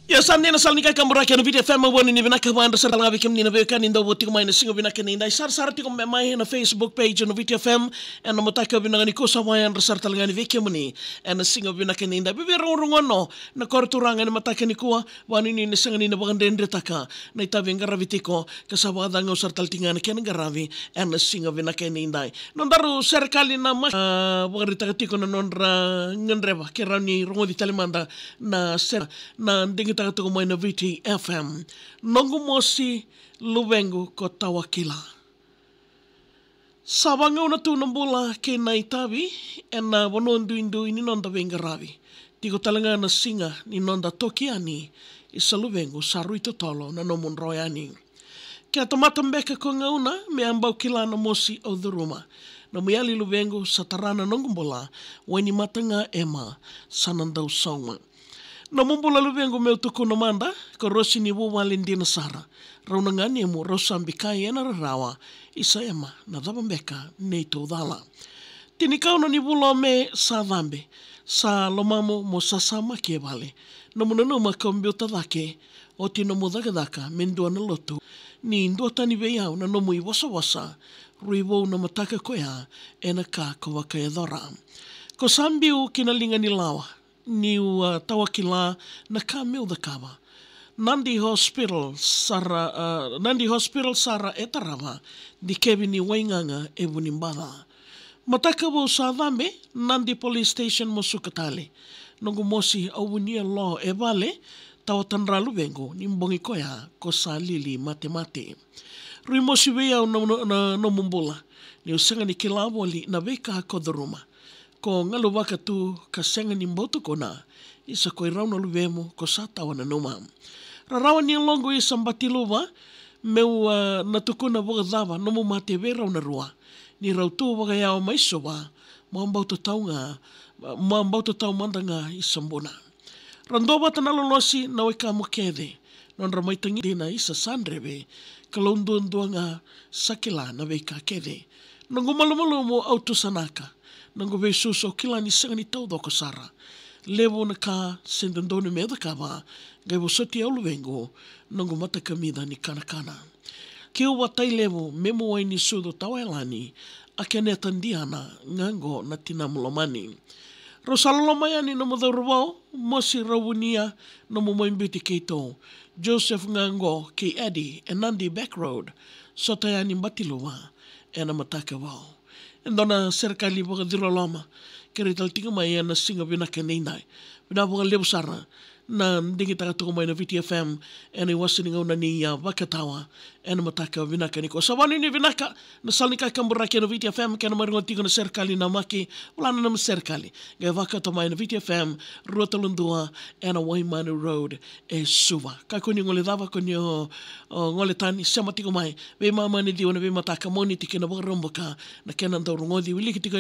Ya sandi na salni ka kambura ke no video FM woni ni binaka wanda sar ngabe kem ni na beka ni ndo woti ko mai na singo binaka ni ndai sar sar ti ko mai na Facebook page no video FM en no motaka binanga ni ko sa mai and sar tal ngani veke muni en singo binaka ni ndai be rongono na korturanga ni mataka ni ko wani ni singa ni na bagandendre taka na itabe ngaravi tiko ka sa wada ngo sar tal tingana ken ngaravi en singo binaka ni ndai non daru serikali na mas bagarita tiko na nondra ngendreba ke rani rongo di talimanda na ser na ndingi tagatuko mai na VTFM nongu mosi luwengu ko tawakila sabanga una tu nambula ke na itabi ena bonondu indu ini nonda vengaravi tiko talanga na singa ni nonda tokiani isa luwengu sarui totolo na nomun royani ke atamata ko ngauna me ambau kila na mosi o dhuruma na muyali luwengu satarana nongumbola weni matanga ema sanandau sauma na mumbula luwengu meu tuku na manda ko rosi ni wawali ndina sara rauna ngani emu rosambikai ena rarawa isa ema na dhabambeka neito dhala tinikau na ni wulo me sa dhambe sa lomamo mo sasama ke vale na munanuma kambio tadake o tino mudhagadaka mendua na lotu ni ndua tani veiau na nomu i wasa ruiwo na mataka koea ena ka kawaka edhora ko sambiu kinalinga ni lawa ni tawakila na ka meu da kawa. Nandi Hospital sara etarava di Kevin ni wainganga e wunimbada. Mataka wo sa dhambe Nandi Police Station mo sukatale. Nongu mosi awunia law e vale tawatanra luwengo ni mbongi koya ko sa lili mate. Rui mosi wea no mumbula ni usanga ni kilawoli na weka hako dharuma. Ko ngalu waka tu ka senga ni mbotu kona isa koe rauna luwemo ko sa tawana numa. Rarawa ni longo isa mbati luwa meu natukuna waga dhawa nomu mate we rauna rua. Ni rautu waga yao maiso wa mwambauto tau mandanga isa mbona. Randoba tanalolosi na weka mokede nonra maitangi dina isa sandrebe kalondondoanga sakila na weka kede. Nangu malumalu mo autosanaka. Nangu be suso kila ni sanga ni tau doko sara. Lewo na ka sendandone me da kawa. Gai wo soti au luwengo. Nangu mataka mida ni kanakana. Keo watai lewo memo wai ni sudo tawailani. Ake ne tandiana ngango na tinamulomani. Rosalolomayani na mudharubao. Mosi rawunia na mumoimbiti keito. Joseph ngango ke Eddie and Nandi Back Road. Sotayani mbatiluwa. Ena mataka wao. Ndona serikali boga diroloma kere taltinga mai na singa binaka neinai bina boga lebusara na ndingi tagatuko mai na VTFM ena wasini ngauna ni wakatawa ena mataka binaka niko sabani ni binaka na salnika kambura ke na VTFM kena maringo tiko na serikali na maki wala na serikali ga wakata mai na VTFM Rotalundua ena Waimanu Road e suwa kakuni ngole dava kunyo ngole tani sama tiko mai be mama ni diona be mataka moni tike na boga romboka na kena ndau ngodi wili kitiko